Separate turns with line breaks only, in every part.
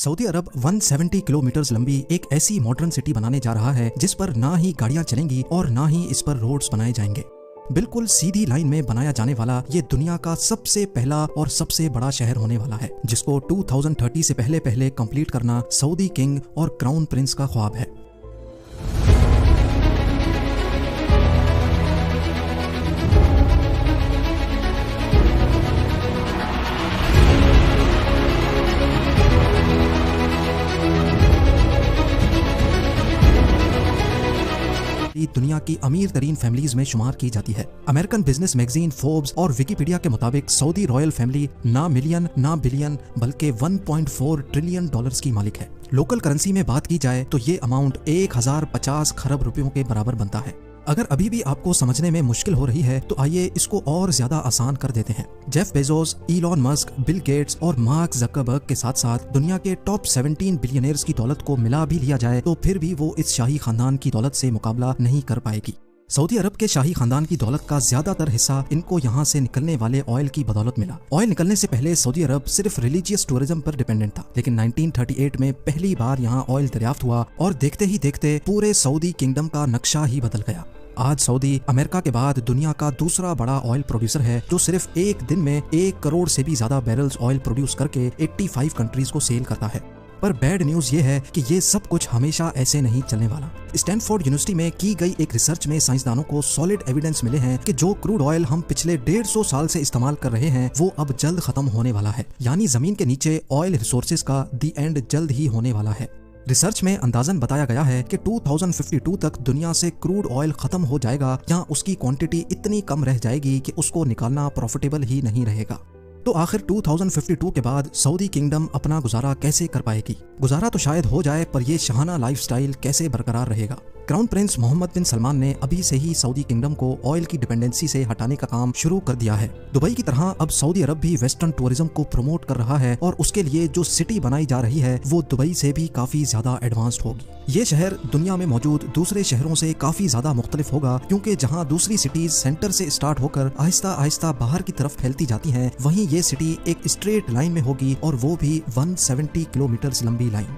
Saudi अरब 170 kilometre लंबी एक ऐसी मॉडर्न सिटी बनाने जा रहा है जिस पर ना ही गाड़ियां चलेंगी और ना ही इस पर रोड्स बनाए जाएंगे। बिल्कुल सीधी लाइन में बनाया जाने वाला ये दुनिया का सबसे पहला और सबसे बड़ा शहर होने वाला है, जिसको 2030 से पहले पहले कंप्लीट करना सऊदी किंग और क्राउन प्रिंस का ख्वाब है। दुनिया की अमीर तरीन फैमिलीज में शुमार की जाती है। अमेरिकन बिजनेस मैगजीन फोर्ब्स और विकिपीडिया के मुताबिक सऊदी रॉयल फैमिली ना मिलियन ना बिलियन बल्कि 1.4 ट्रिलियन डॉलर्स की मालिक है। लोकल करेंसी में बात की जाए तो ये अमाउंट 1050 खरब रुपयों के बराबर बनता है। अगर अभी भी आपको समझने में मुश्किल हो रही है तो आइए इसको और ज्यादा आसान कर देते हैं। Jeff Bezos, Elon Musk, Bill Gates और मार्क जकरबर्ग के साथ साथ दुनिया के टॉप 17 बिलियनियर्स की दौलत को मिला भी लिया जाए तो फिर भी वो इस शाही खानदान की दौलत से मुकाबला नहीं कर पाएगी। सऊदी अरब के शाही खानदान की दौलत का ज्यादातर हिस्सा इनको यहाँ से निकलने वाले ऑयल की बदौलत मिला। ऑयल निकलने से पहले सऊदी अरब सिर्फ रिलीजियस टूरिज्म पर डिपेंडेंट था, लेकिन 1938 में पहली बार यहाँ ऑयल दरियाफ्त हुआ और देखते ही देखते पूरे सऊदी किंगडम का नक्शा ही बदल गया। आज सऊदी अमेरिका के बाद दुनिया का दूसरा बड़ा ऑयल प्रोड्यूसर है, जो सिर्फ एक दिन में 1 करोड़ से भी ज्यादा बैरल्स ऑयल प्रोड्यूस करके 85 कंट्रीज को सेल करता है। पर बैड न्यूज ये है कि ये सब कुछ हमेशा ऐसे नहीं चलने वाला। स्टैनफोर्ड यूनिवर्सिटी में की गई एक रिसर्च में साइंसदानों को सॉलिड एविडेंस मिले हैं कि जो क्रूड ऑयल हम पिछले 150 साल से इस्तेमाल कर रहे हैं वो अब जल्द खत्म होने वाला है। यानी जमीन के नीचे ऑयल रिसोर्सेज का दी एंड जल्द ही होने वाला है। रिसर्च में अंदाजन बताया गया है कि 2052 तक दुनिया से क्रूड ऑयल खत्म हो जाएगा या उसकी क्वांटिटी इतनी कम रह जाएगी कि उसको निकालना प्रॉफिटेबल ही नहीं रहेगा। तो आखिर 2052 के बाद सऊदी किंगडम अपना गुजारा कैसे कर पाएगी? गुजारा तो शायद हो जाए, पर ये शाहाना लाइफस्टाइल कैसे बरकरार रहेगा? क्राउन प्रिंस मोहम्मद बिन सलमान ने अभी से ही सऊदी किंगडम को ऑयल की डिपेंडेंसी से हटाने का काम शुरू कर दिया है। दुबई की तरह अब सऊदी अरब भी वेस्टर्न टूरिज्म को प्रमोट कर रहा है और उसके लिए जो सिटी बनाई जा रही है वो दुबई से भी काफी ज्यादा एडवांस्ड होगी। ये शहर दुनिया में मौजूद दूसरे शहरों से काफी ज्यादा मुख्तलिफ होगा, क्योंकि जहाँ दूसरी सिटीज सेंटर से स्टार्ट होकर आहिस्ता आहिस्ता बाहर की तरफ फैलती जाती हैं, वहीं ये सिटी एक स्ट्रेट लाइन में होगी और वो भी 170 किलोमीटर लंबी लाइन।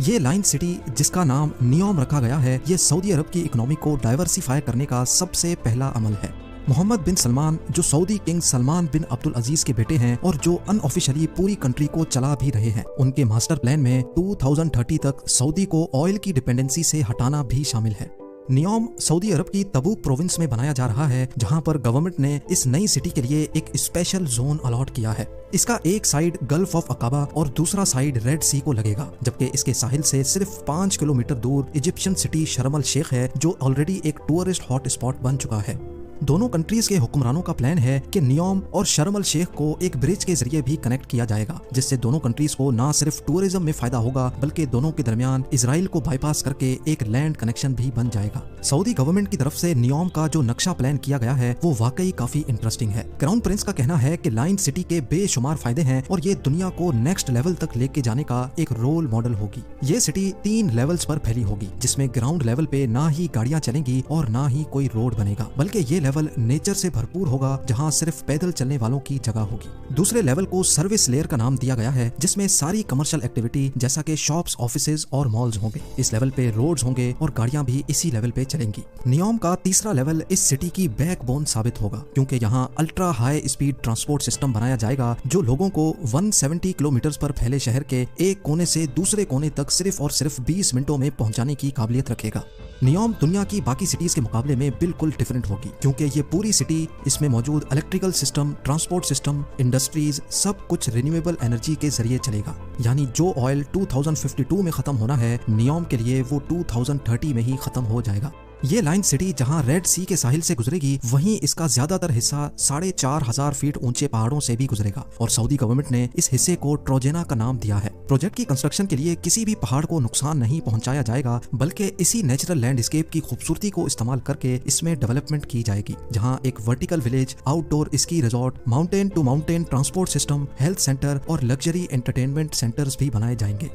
ये लाइन सिटी जिसका नाम नियोम रखा गया है, ये सऊदी अरब की इकोनॉमी को डाइवर्सिफाई करने का सबसे पहला अमल है। मोहम्मद बिन सलमान, जो सऊदी किंग सलमान बिन अब्दुल अजीज के बेटे हैं और जो अनऑफिशियली पूरी कंट्री को चला भी रहे हैं, उनके मास्टर प्लान में 2030 तक सऊदी को ऑयल की डिपेंडेंसी से हटाना भी शामिल है। नियोम सऊदी अरब की तबूक प्रोविंस में बनाया जा रहा है, जहां पर गवर्नमेंट ने इस नई सिटी के लिए एक स्पेशल जोन अलॉट किया है। इसका एक साइड गल्फ ऑफ अकाबा और दूसरा साइड रेड सी को लगेगा, जबकि इसके साहिल से सिर्फ 5 किलोमीटर दूर इजिप्शियन सिटी शर्म अल शेख है, जो ऑलरेडी एक टूरिस्ट हॉट स्पॉट बन चुका है। दोनों कंट्रीज के हुक्मरानों का प्लान है कि नियोम और शर्म अल शेख को एक ब्रिज के जरिए भी कनेक्ट किया जाएगा, जिससे दोनों कंट्रीज को ना सिर्फ टूरिज्म में फायदा होगा बल्कि दोनों के दरमियान इजराइल को बाईपास करके एक लैंड कनेक्शन भी बन जाएगा। सऊदी गवर्नमेंट की तरफ से नियोम का जो नक्शा प्लान किया गया है वो वाकई काफी इंटरेस्टिंग है। क्राउन प्रिंस का कहना है कि लाइन सिटी के बेशुमार फायदे हैं और ये दुनिया को नेक्स्ट लेवल तक लेके जाने का एक रोल मॉडल होगी। ये सिटी 3 लेवल्स पर फैली होगी, जिसमें ग्राउंड लेवल पे ना ही गाड़ियां चलेंगी और ना ही कोई रोड बनेगा, बल्कि ये लेवल नेचर से भरपूर होगा, जहां सिर्फ पैदल चलने वालों की जगह होगी। दूसरे लेवल को सर्विस लेयर का नाम दिया गया है, जिसमें सारी कमर्शियल एक्टिविटी जैसा कि शॉप्स, ऑफिसेज और मॉल्स होंगे। इस लेवल पे रोड्स होंगे और गाड़ियां भी इसी लेवल पे चलेंगी। नियोम का तीसरा लेवल इस सिटी की बैकबोन साबित होगा, क्योंकि यहाँ ultra high speed transport system बनाया जाएगा, जो लोगों को 170 किलोमीटर पर फैले शहर के एक कोने से दूसरे कोने तक सिर्फ और सिर्फ 20 मिनटों में पहुंचाने की काबिलियत रखेगा। नियोम दुनिया की बाकी सिटीज के मुकाबले में बिल्कुल डिफरेंट होगी, क्योंकि ये पूरी सिटी, इसमें मौजूद electrical system, transport system, industries, सब कुछ रिन्यूएबल एनर्जी के जरिए चलेगा। यानी जो ऑयल 2052 में खत्म होना है, नियोम के लिए वो 2030 में ही खत्म हो जाएगा। ये लाइन सिटी जहां रेड सी के साहिल से गुजरेगी, वहीं इसका ज्यादातर हिस्सा 4500 फीट ऊंचे पहाड़ों से भी गुजरेगा और सऊदी गवर्नमेंट ने इस हिस्से को ट्रोजेना का नाम दिया है। प्रोजेक्ट की कंस्ट्रक्शन के लिए किसी भी पहाड़ को नुकसान नहीं पहुंचाया जाएगा, बल्कि इसी नेचुरल लैंडस्केप की खूबसूरती को इस्तेमाल करके इसमें डेवलपमेंट की जाएगी, जहाँ एक vertical village, outdoor ski resort, mountain to mountain transport system, health centre और लग्जरी एंटरटेनमेंट सेंटर्स भी बनाए जाएंगे।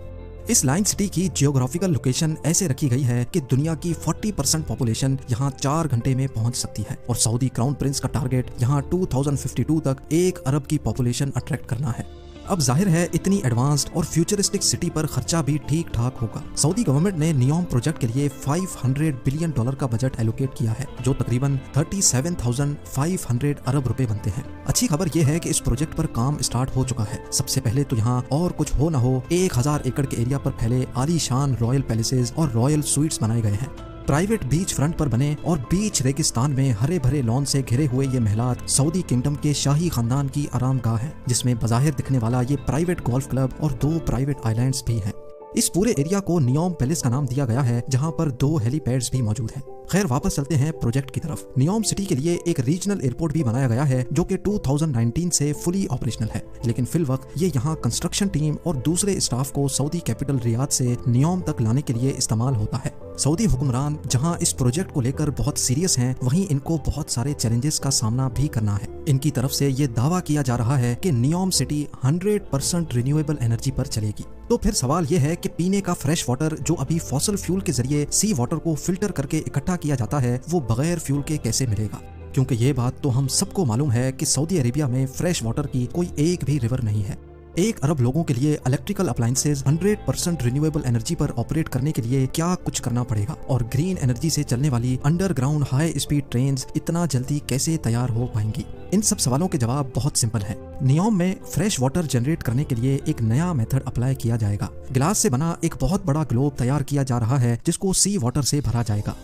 इस लाइन सिटी की जियोग्राफिकल लोकेशन ऐसे रखी गई है कि दुनिया की 40% पॉपुलेशन यहाँ 4 घंटे में पहुँच सकती है और सऊदी क्राउन प्रिंस का टारगेट यहाँ 2052 तक 1 अरब की पॉपुलेशन अट्रैक्ट करना है। अब जाहिर है इतनी एडवांस्ड और फ्यूचरिस्टिक सिटी पर खर्चा भी ठीक ठाक होगा। सऊदी गवर्नमेंट ने नियोम प्रोजेक्ट के लिए $500 बिलियन का बजट एलोकेट किया है, जो तकरीबन 37,500 अरब रुपए बनते हैं। अच्छी खबर यह है कि इस प्रोजेक्ट पर काम स्टार्ट हो चुका है। सबसे पहले तो यहाँ और कुछ हो न हो 1000 एकड़ के एरिया पर फैले आलीशान रॉयल पैलेसेस और रॉयल स्वीट्स बनाए गए हैं। प्राइवेट बीच फ्रंट पर बने और बीच रेगिस्तान में हरे भरे लॉन से घिरे हुए ये महलात सऊदी किंगडम के शाही खानदान की आरामगाह है, जिसमें बाज़ाहिर दिखने वाला ये प्राइवेट गोल्फ क्लब और 2 प्राइवेट आइलैंड्स भी हैं। इस पूरे एरिया को नियोम पैलेस का नाम दिया गया है, जहां पर 2 हेलीपैड्स भी मौजूद हैं। खैर वापस चलते हैं प्रोजेक्ट की तरफ। नियोम सिटी के लिए एक रीजनल एयरपोर्ट भी बनाया गया है, जो कि 2019 से फुली ऑपरेशनल है, लेकिन फिल वक्त ये यहाँ कंस्ट्रक्शन टीम और दूसरे स्टाफ को सऊदी कैपिटल रियाद से नियोम तक लाने के लिए इस्तेमाल होता है। सऊदी हुक्मरान जहां इस प्रोजेक्ट को लेकर बहुत सीरियस हैं, वहीं इनको बहुत सारे चैलेंजेस का सामना भी करना है। इनकी तरफ से ये दावा किया जा रहा है कि नियोम सिटी 100% रिन्यूएबल एनर्जी पर चलेगी। तो फिर सवाल ये है कि पीने का फ्रेश वाटर जो अभी फॉसल फ्यूल के जरिए सी वाटर को फिल्टर करके इकट्ठा किया जाता है, वो बगैर फ्यूल के कैसे मिलेगा? क्योंकि ये बात तो हम सबको मालूम है कि सऊदी अरेबिया में फ्रेश वाटर की कोई एक भी रिवर नहीं है। 1 अरब लोगों के लिए इलेक्ट्रिकल अप्लायंसेज 100% रिन्यूएबल एनर्जी पर ऑपरेट करने के लिए क्या कुछ करना पड़ेगा, और ग्रीन एनर्जी से चलने वाली अंडरग्राउंड हाई स्पीड ट्रेन्स इतना जल्दी कैसे तैयार हो पाएंगी? इन सब सवालों के जवाब बहुत सिंपल है। नियोम में फ्रेश वाटर जनरेट करने के लिए एक नया मेथड अप्लाई किया जाएगा। ग्लास से बना एक बहुत बड़ा ग्लोब तैयार किया जा रहा है, जिसको सी वाटर से भरा जाएगा।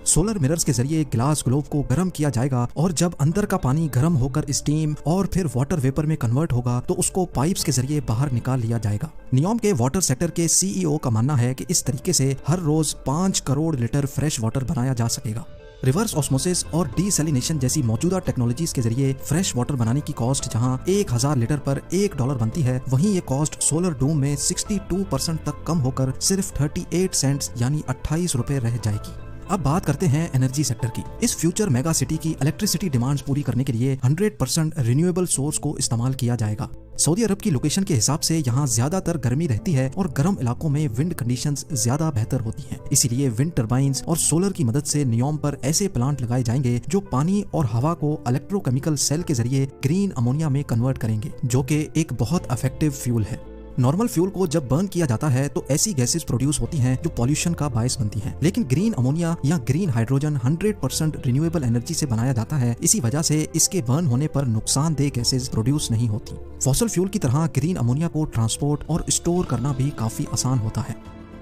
सोलर मिरर्स के जरिए ग्लास ग्लोब को गर्म किया जाएगा, और जब अंदर का पानी गर्म होकर स्टीम और फिर वाटर वेपर में कन्वर्ट होगा तो उसको पाइप्स के जरिए बाहर निकाल लिया जाएगा। नियोम के वाटर सेक्टर के सीईओ का मानना है कि इस तरीके से हर रोज 5 करोड़ लीटर फ्रेश वाटर बनाया जा सकेगा। रिवर्स ऑस्मोसिस और डीसैलिनेशन जैसी मौजूदा टेक्नोलॉजीज के जरिए फ्रेश वाटर बनाने की कॉस्ट जहां 1000 लीटर पर $1 बनती है, वहीं ये कॉस्ट सोलर डूम में 62% तक कम होकर सिर्फ 38 सेंट्स यानी 28 रुपए रह जाएगी। अब बात करते हैं एनर्जी सेक्टर की। इस फ्यूचर मेगा सिटी की इलेक्ट्रिसिटी डिमांड्स पूरी करने के लिए 100% रिन्यूएबल सोर्स को इस्तेमाल किया जाएगा। सऊदी अरब की लोकेशन के हिसाब से यहाँ ज्यादातर गर्मी रहती है और गर्म इलाकों में विंड कंडीशंस ज्यादा बेहतर होती हैं। इसीलिए विंड टर्बाइंस और सोलर की मदद से नियोम पर ऐसे प्लांट लगाए जाएंगे जो पानी और हवा को इलेक्ट्रोकेमिकल सेल के जरिए ग्रीन अमोनिया में कन्वर्ट करेंगे, जो कि एक बहुत इफेक्टिव फ्यूल है। नॉर्मल फ्यूल को जब बर्न किया जाता है तो ऐसी गैसेस प्रोड्यूस होती हैं जो पॉल्यूशन का बायस बनती हैं, लेकिन ग्रीन अमोनिया या ग्रीन हाइड्रोजन 100% रिन्यूएबल एनर्जी से बनाया जाता है। इसी वजह से इसके बर्न होने पर नुकसानदेह गैसेस प्रोड्यूस नहीं होती। फॉसल फ्यूल की तरह ग्रीन अमोनिया को ट्रांसपोर्ट और स्टोर करना भी काफी आसान होता है।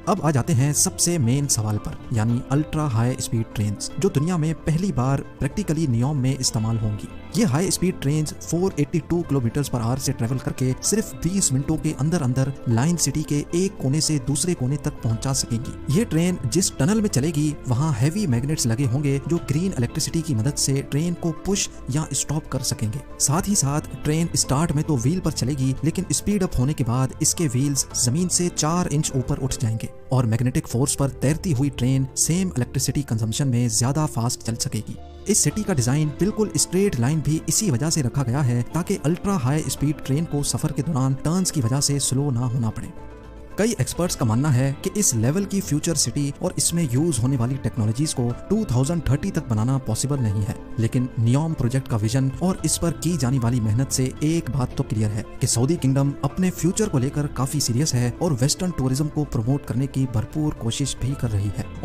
अब आ जाते हैं सबसे मेन सवाल पर, यानी अल्ट्रा हाई स्पीड ट्रेन्स, जो दुनिया में पहली बार प्रैक्टिकली नियोम में इस्तेमाल होंगी। ये high speed trains 482 kilometre per hour से ट्रेवल करके सिर्फ 20 मिनटों के अंदर अंदर लाइन सिटी के एक कोने से दूसरे कोने तक पहुंचा सकेंगी। ये ट्रेन जिस टनल में चलेगी वहाँ हैवी मैग्नेट्स लगे होंगे जो ग्रीन इलेक्ट्रिसिटी की मदद से ट्रेन को पुश या स्टॉप कर सकेंगे। साथ ही साथ ट्रेन स्टार्ट में तो व्हील पर चलेगी, लेकिन स्पीड अप होने के बाद इसके व्हील्स जमीन से 4 इंच ऊपर उठ जाएंगे और मैग्नेटिक फोर्स पर तैरती हुई ट्रेन सेम इलेक्ट्रिसिटी कंजम्पशन में ज्यादा फास्ट चल सकेगी। इस सिटी का डिजाइन बिल्कुल स्ट्रेट लाइन भी इसी वजह से रखा गया है ताकि अल्ट्रा हाई स्पीड ट्रेन को सफर के दौरान टर्न्स की वजह से स्लो ना होना पड़े। कई एक्सपर्ट्स का मानना है कि इस लेवल की फ्यूचर सिटी और इसमें यूज होने वाली टेक्नोलॉजीज को 2030 तक बनाना पॉसिबल नहीं है, लेकिन नियोम प्रोजेक्ट का विजन और इस पर की जाने वाली मेहनत से एक बात तो क्लियर है कि सऊदी किंगडम अपने फ्यूचर को लेकर काफी सीरियस है और वेस्टर्न टूरिज्म को प्रमोट करने की भरपूर कोशिश भी कर रही है।